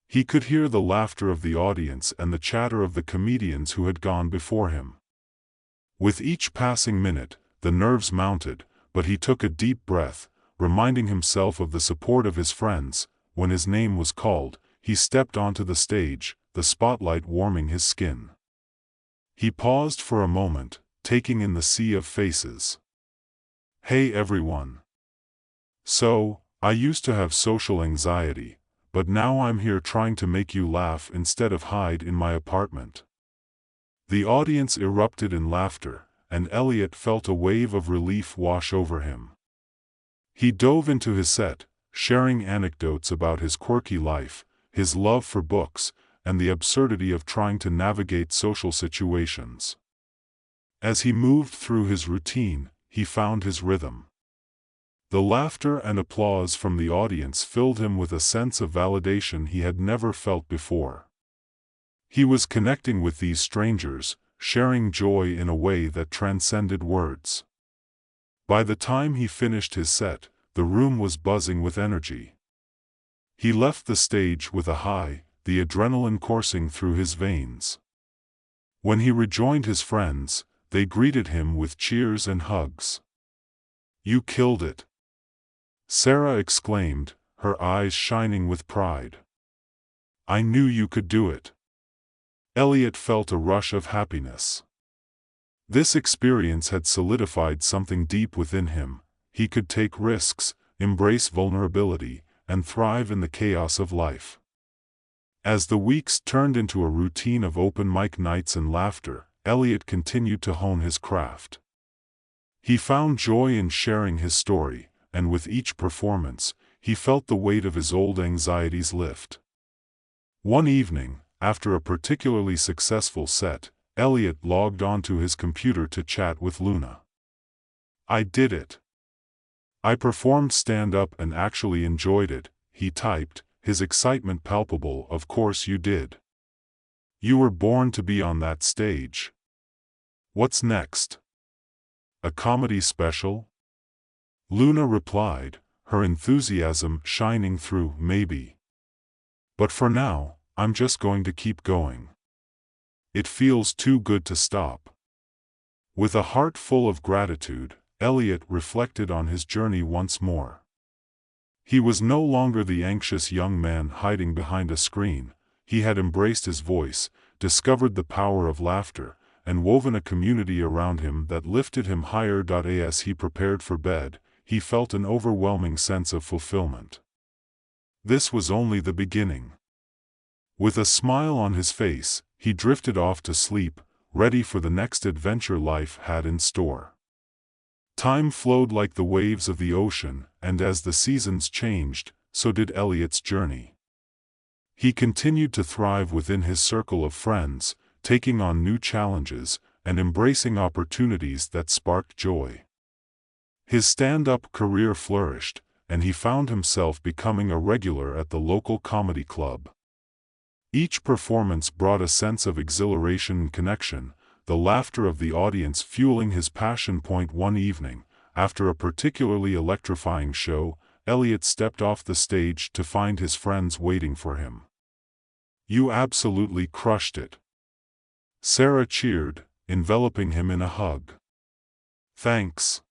He could hear the laughter of the audience and the chatter of the comedians who had gone before him. With each passing minute, the nerves mounted, but he took a deep breath, reminding himself of the support of his friends. When his name was called, he stepped onto the stage, the spotlight warming his skin. He paused for a moment, taking in the sea of faces. "Hey everyone. So, I used to have social anxiety, but now I'm here trying to make you laugh instead of hide in my apartment." The audience erupted in laughter, and Elliot felt a wave of relief wash over him. He dove into his set, sharing anecdotes about his quirky life, his love for books, and the absurdity of trying to navigate social situations. As he moved through his routine, he found his rhythm. The laughter and applause from the audience filled him with a sense of validation he had never felt before. He was connecting with these strangers, sharing joy in a way that transcended words. By the time he finished his set, the room was buzzing with energy. He left the stage with a high, the adrenaline coursing through his veins. When he rejoined his friends, they greeted him with cheers and hugs. "You killed it," Sarah exclaimed, her eyes shining with pride. "I knew you could do it." Elliot felt a rush of happiness. This experience had solidified something deep within him. He could take risks, embrace vulnerability, and thrive in the chaos of life. As the weeks turned into a routine of open mic nights and laughter, Elliot continued to hone his craft. He found joy in sharing his story, and with each performance, he felt the weight of his old anxieties lift. One evening, after a particularly successful set, Elliot logged onto his computer to chat with Luna. "I did it. I performed stand-up and actually enjoyed it," he typed, his excitement palpable. "Of course you did. You were born to be on that stage. What's next? A comedy special?" Luna replied, her enthusiasm shining through. "Maybe. But for now, I'm just going to keep going. It feels too good to stop." With a heart full of gratitude, Elliot reflected on his journey once more. He was no longer the anxious young man hiding behind a screen. He had embraced his voice, discovered the power of laughter, and woven a community around him that lifted him higher. As he prepared for bed, he felt an overwhelming sense of fulfillment. This was only the beginning. With a smile on his face, he drifted off to sleep, ready for the next adventure life had in store. Time flowed like the waves of the ocean, and as the seasons changed, so did Elliot's journey. He continued to thrive within his circle of friends, taking on new challenges, and embracing opportunities that sparked joy. His stand-up career flourished, and he found himself becoming a regular at the local comedy club. Each performance brought a sense of exhilaration and connection, the laughter of the audience fueling his passion. One evening, after a particularly electrifying show, Elliot stepped off the stage to find his friends waiting for him. "You absolutely crushed it," Sarah cheered, enveloping him in a hug. "Thanks.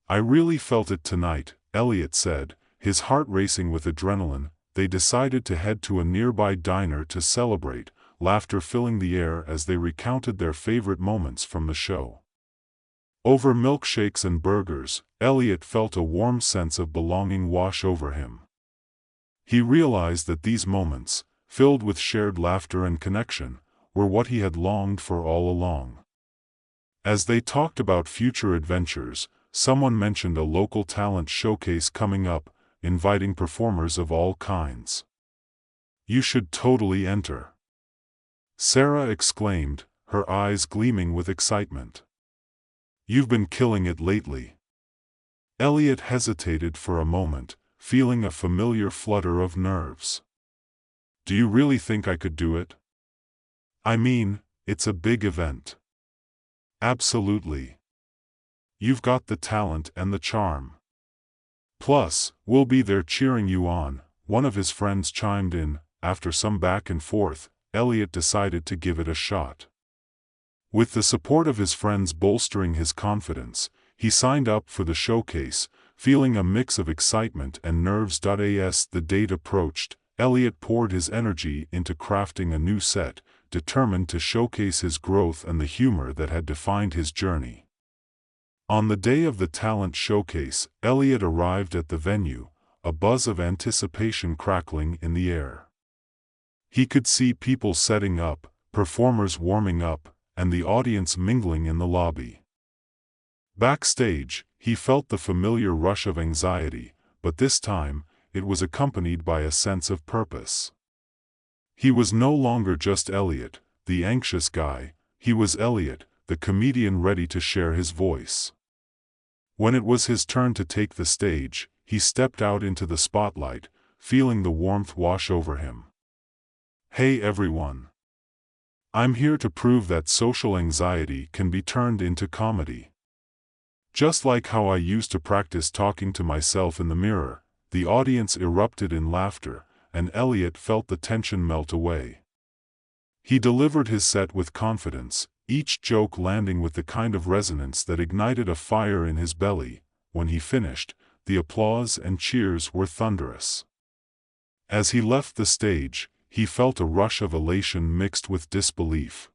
I really felt it tonight," Elliot said, his heart racing with adrenaline. They decided to head to a nearby diner to celebrate, laughter filling the air as they recounted their favorite moments from the show. Over milkshakes and burgers, Elliot felt a warm sense of belonging wash over him. He realized that these moments, filled with shared laughter and connection, were what he had longed for all along. As they talked about future adventures, someone mentioned a local talent showcase coming up, inviting performers of all kinds. "You should totally enter," Sarah exclaimed, her eyes gleaming with excitement. "You've been killing it lately." Elliot hesitated for a moment, feeling a familiar flutter of nerves. "Do you really think I could do it? I mean, it's a big event." "Absolutely. You've got the talent and the charm. Plus, we'll be there cheering you on," one of his friends chimed in. After some back and forth, Elliot decided to give it a shot. With the support of his friends bolstering his confidence, he signed up for the showcase, feeling a mix of excitement and nerves. As the date approached, Elliot poured his energy into crafting a new set, determined to showcase his growth and the humor that had defined his journey. On the day of the talent showcase, Elliot arrived at the venue, a buzz of anticipation crackling in the air. He could see people setting up, performers warming up, and the audience mingling in the lobby. Backstage, he felt the familiar rush of anxiety, but this time, it was accompanied by a sense of purpose. He was no longer just Elliot, the anxious guy. He was Elliot, the comedian ready to share his voice. When it was his turn to take the stage, he stepped out into the spotlight, feeling the warmth wash over him. "Hey everyone. I'm here to prove that social anxiety can be turned into comedy. Just like how I used to practice talking to myself in the mirror." The audience erupted in laughter, and Elliot felt the tension melt away. He delivered his set with confidence, each joke landing with the kind of resonance that ignited a fire in his belly. When he finished, the applause and cheers were thunderous. As he left the stage, he felt a rush of elation mixed with disbelief.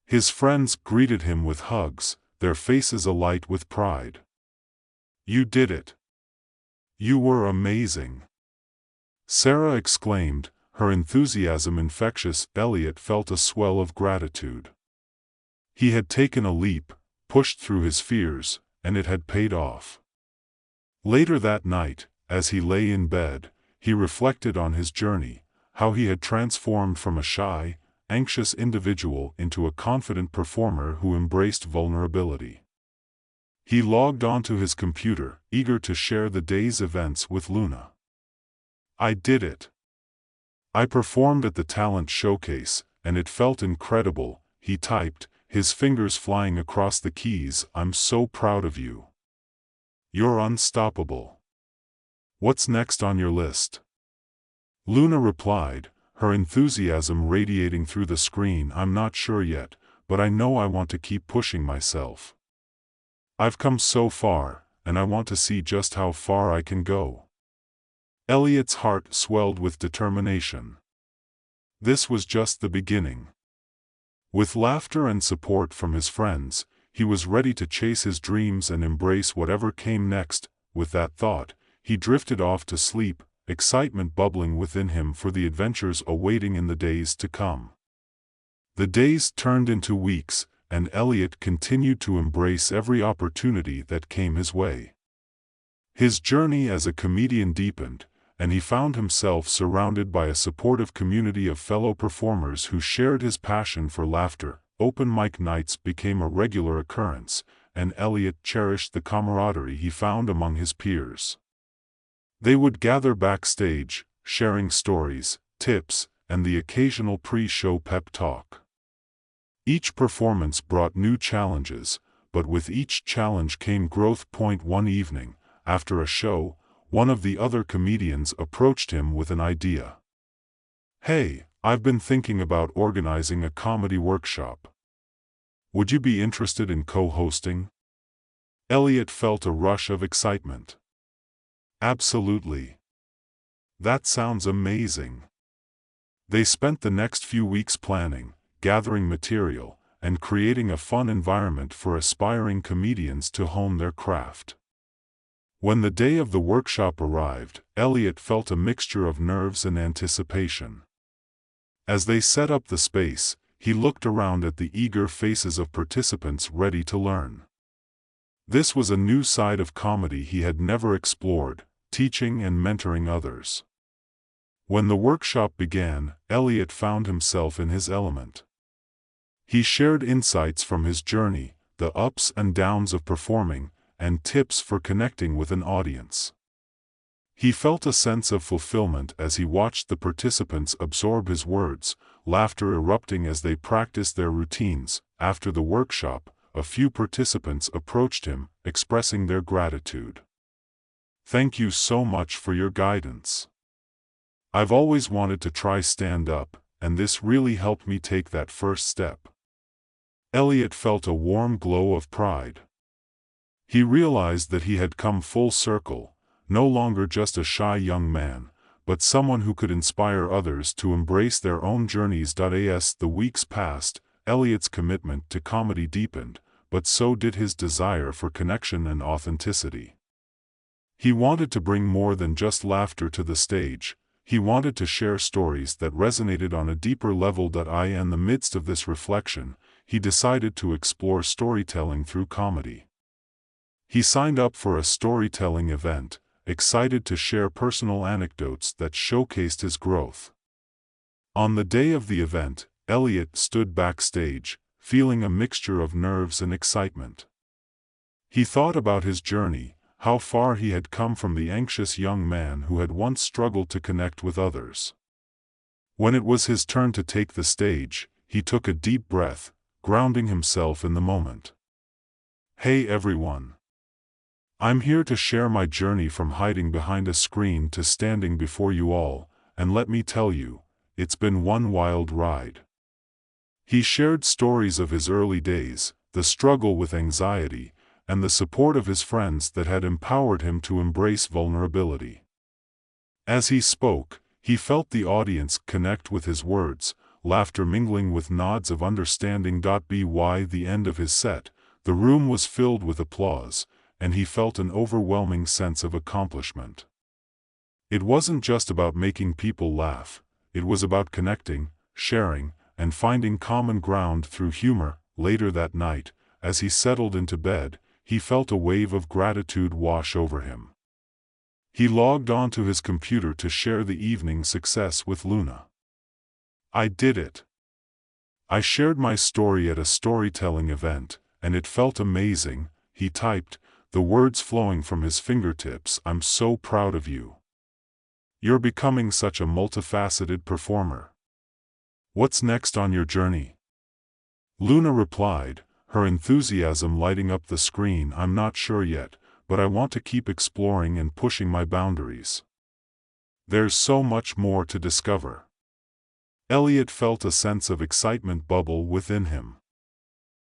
His friends greeted him with hugs, their faces alight with pride. "You did it. You were amazing," Sarah exclaimed, her enthusiasm infectious. Elliot felt a swell of gratitude. He had taken a leap, pushed through his fears, and it had paid off. Later that night, as he lay in bed, he reflected on his journey, how he had transformed from a shy, anxious individual into a confident performer who embraced vulnerability. He logged onto his computer, eager to share the day's events with Luna. "I did it. I performed at the talent showcase, and it felt incredible," he typed, his fingers flying across the keys. "I'm so proud of you. You're unstoppable. What's next on your list?" Luna replied, her enthusiasm radiating through the screen. "I'm not sure yet, but I know I want to keep pushing myself. I've come so far, and I want to see just how far I can go." Elliot's heart swelled with determination. This was just the beginning. With laughter and support from his friends, he was ready to chase his dreams and embrace whatever came next. With that thought, he drifted off to sleep, excitement bubbling within him for the adventures awaiting in the days to come. The days turned into weeks, and Elliot continued to embrace every opportunity that came his way. His journey as a comedian deepened, and he found himself surrounded by a supportive community of fellow performers who shared his passion for laughter. Open mic nights became a regular occurrence, and Elliot cherished the camaraderie he found among his peers. They would gather backstage, sharing stories, tips, and the occasional pre-show pep talk. Each performance brought new challenges, but with each challenge came growth. One evening, after a show, one of the other comedians approached him with an idea. "Hey, I've been thinking about organizing a comedy workshop. Would you be interested in co-hosting?" Elliot felt a rush of excitement. "Absolutely. That sounds amazing." They spent the next few weeks planning, gathering material, and creating a fun environment for aspiring comedians to hone their craft. When the day of the workshop arrived, Elliot felt a mixture of nerves and anticipation. As they set up the space, he looked around at the eager faces of participants ready to learn. This was a new side of comedy he had never explored, teaching and mentoring others. When the workshop began, Elliot found himself in his element. He shared insights from his journey, the ups and downs of performing, and tips for connecting with an audience. He felt a sense of fulfillment as he watched the participants absorb his words, laughter erupting as they practiced their routines. After the workshop, a few participants approached him, expressing their gratitude. "Thank you so much for your guidance. I've always wanted to try stand-up, and this really helped me take that first step." Elliot felt a warm glow of pride. He realized that he had come full circle, no longer just a shy young man, but someone who could inspire others to embrace their own journeys. As the weeks passed, Elliot's commitment to comedy deepened, but so did his desire for connection and authenticity. He wanted to bring more than just laughter to the stage. He wanted to share stories that resonated on a deeper level. In the midst of this reflection, he decided to explore storytelling through comedy. He signed up for a storytelling event, excited to share personal anecdotes that showcased his growth. On the day of the event, Elliot stood backstage, feeling a mixture of nerves and excitement. He thought about his journey, how far he had come from the anxious young man who had once struggled to connect with others. When it was his turn to take the stage, he took a deep breath, grounding himself in the moment. "Hey everyone. I'm here to share my journey from hiding behind a screen to standing before you all, and let me tell you, it's been one wild ride." He shared stories of his early days, the struggle with anxiety, and the support of his friends that had empowered him to embrace vulnerability. As he spoke, he felt the audience connect with his words, laughter mingling with nods of understanding. By the end of his set, the room was filled with applause, and he felt an overwhelming sense of accomplishment. It wasn't just about making people laugh, it was about connecting, sharing, and finding common ground through humor. Later that night, as he settled into bed, he felt a wave of gratitude wash over him. He logged onto his computer to share the evening's success with Luna. "I did it. I shared my story at a storytelling event, and it felt amazing," he typed, the words flowing from his fingertips. "I'm so proud of you. You're becoming such a multifaceted performer. What's next on your journey?" Luna replied, her enthusiasm lighting up the screen. "I'm not sure yet, but I want to keep exploring and pushing my boundaries. There's so much more to discover." Elliot felt a sense of excitement bubble within him.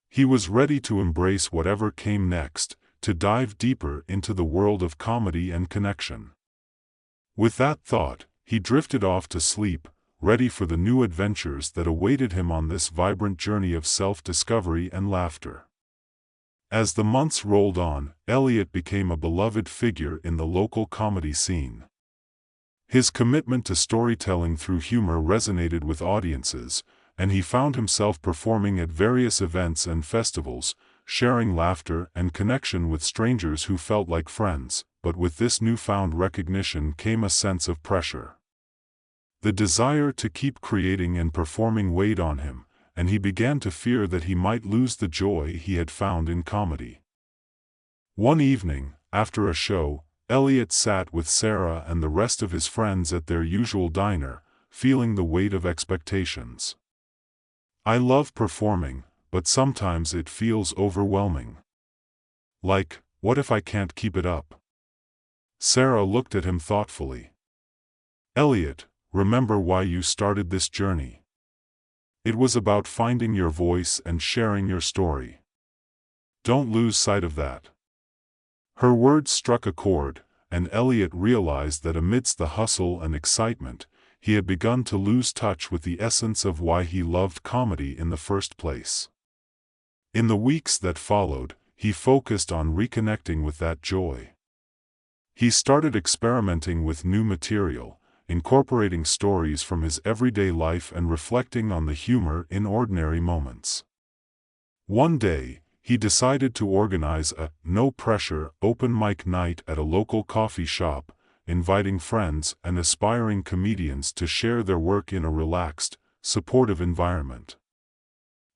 He was ready to embrace whatever came next, to dive deeper into the world of comedy and connection. With that thought, he drifted off to sleep, ready for the new adventures that awaited him on this vibrant journey of self-discovery and laughter. As the months rolled on, Elliot became a beloved figure in the local comedy scene. His commitment to storytelling through humor resonated with audiences, and he found himself performing at various events and festivals, sharing laughter and connection with strangers who felt like friends. But with this newfound recognition came a sense of pressure. The desire to keep creating and performing weighed on him, and he began to fear that he might lose the joy he had found in comedy. One evening, after a show, Elliot sat with Sarah and the rest of his friends at their usual diner, feeling the weight of expectations. "I love performing, but sometimes it feels overwhelming. Like, what if I can't keep it up?" Sarah looked at him thoughtfully. "Elliot, remember why you started this journey. It was about finding your voice and sharing your story. Don't lose sight of that." Her words struck a chord, and Elliot realized that amidst the hustle and excitement, he had begun to lose touch with the essence of why he loved comedy in the first place. In the weeks that followed, he focused on reconnecting with that joy. He started experimenting with new material, incorporating stories from his everyday life and reflecting on the humor in ordinary moments. One day, he decided to organize a no-pressure open mic night at a local coffee shop, inviting friends and aspiring comedians to share their work in a relaxed, supportive environment.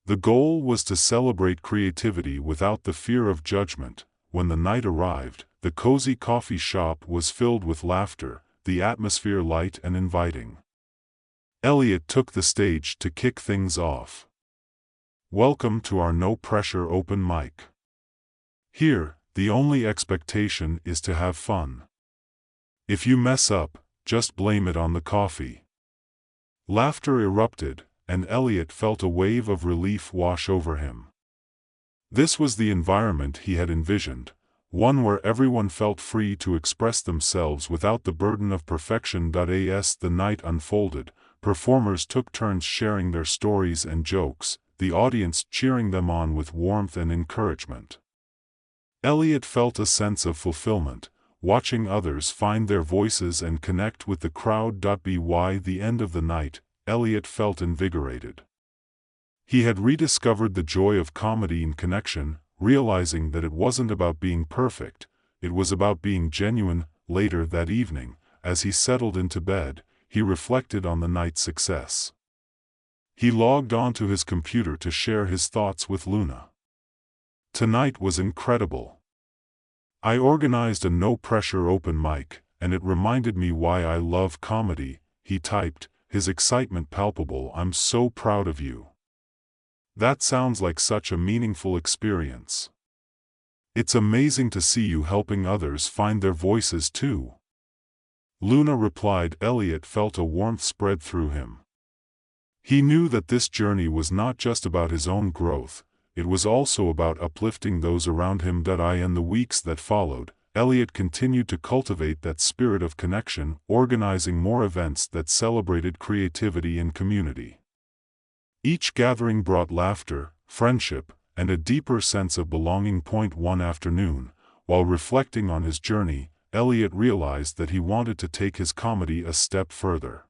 The goal was to celebrate creativity without the fear of judgment. When the night arrived, the cozy coffee shop was filled with laughter, the atmosphere light and inviting. Elliot took the stage to kick things off. "Welcome to our no-pressure open mic. Here, the only expectation is to have fun. If you mess up, just blame it on the coffee." Laughter erupted, and Elliot felt a wave of relief wash over him. This was the environment he had envisioned, one where everyone felt free to express themselves without the burden of perfection. As the night unfolded, performers took turns sharing their stories and jokes, the audience cheering them on with warmth and encouragement. Elliot felt a sense of fulfillment, watching others find their voices and connect with the crowd. By the end of the night, Elliot felt invigorated. He had rediscovered the joy of comedy in connection, realizing that it wasn't about being perfect, it was about being genuine. Later that evening, as he settled into bed, he reflected on the night's success. He logged onto his computer to share his thoughts with Luna. "Tonight was incredible. I organized a no-pressure open mic, and it reminded me why I love comedy," he typed, his excitement palpable. "I'm so proud of you. That sounds like such a meaningful experience. It's amazing to see you helping others find their voices too." Luna replied. Elliot felt a warmth spread through him. He knew that this journey was not just about his own growth, it was also about uplifting those around him. In the weeks that followed, Elliot continued to cultivate that spirit of connection, organizing more events that celebrated creativity and community. Each gathering brought laughter, friendship, and a deeper sense of belonging. One afternoon, while reflecting on his journey, Elliot realized that he wanted to take his comedy a step further.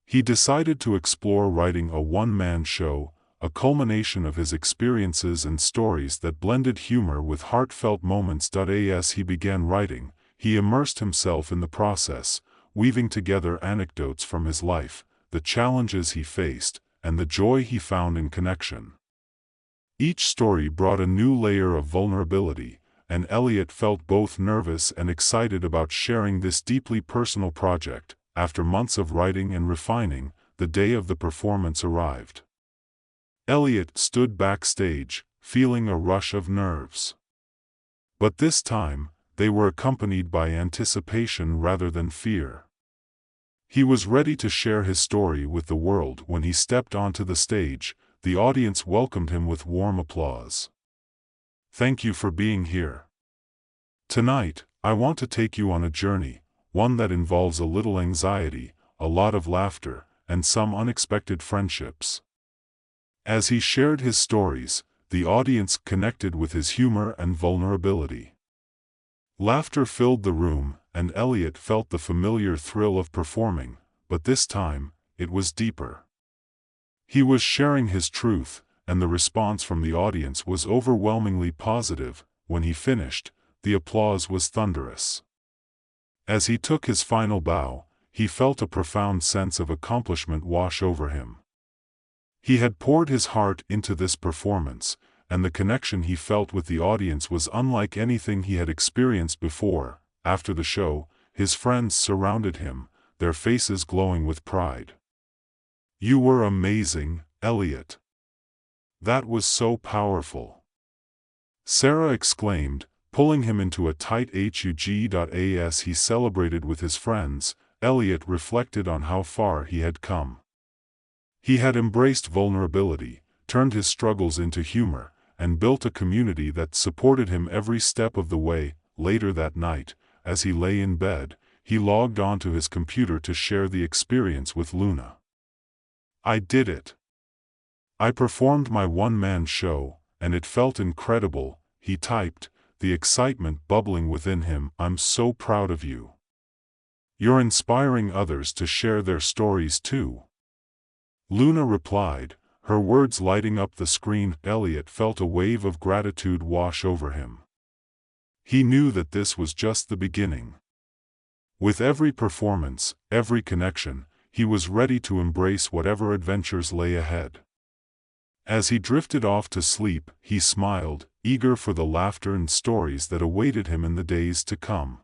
He decided to explore writing a one-man show, a culmination of his experiences and stories that blended humor with heartfelt moments. As he began writing, he immersed himself in the process, weaving together anecdotes from his life, the challenges he faced, and the joy he found in connection. Each story brought a new layer of vulnerability, and Elliot felt both nervous and excited about sharing this deeply personal project. After months of writing and refining, the day of the performance arrived. Elliot stood backstage, feeling a rush of nerves. But this time, they were accompanied by anticipation rather than fear. He was ready to share his story with the world. When he stepped onto the stage, the audience welcomed him with warm applause. "Thank you for being here. Tonight, I want to take you on a journey, one that involves a little anxiety, a lot of laughter, and some unexpected friendships." As he shared his stories, the audience connected with his humor and vulnerability. Laughter filled the room, and Elliot felt the familiar thrill of performing, but this time, it was deeper. He was sharing his truth, and the response from the audience was overwhelmingly positive. When he finished, the applause was thunderous. As he took his final bow, he felt a profound sense of accomplishment wash over him. He had poured his heart into this performance, and the connection he felt with the audience was unlike anything he had experienced before. After the show, his friends surrounded him, their faces glowing with pride. "You were amazing, Elliot. That was so powerful," Sarah exclaimed, pulling him into a tight hug. As he celebrated with his friends, Elliot reflected on how far he had come. He had embraced vulnerability, turned his struggles into humor, and built a community that supported him every step of the way. Later that night, as he lay in bed, he logged onto his computer to share the experience with Luna. "I did it. I performed my one-man show, and it felt incredible," he typed, the excitement bubbling within him. "I'm so proud of you. You're inspiring others to share their stories too." Luna replied, her words lighting up the screen. Elliot felt a wave of gratitude wash over him. He knew that this was just the beginning. With every performance, every connection, he was ready to embrace whatever adventures lay ahead. As he drifted off to sleep, he smiled, eager for the laughter and stories that awaited him in the days to come.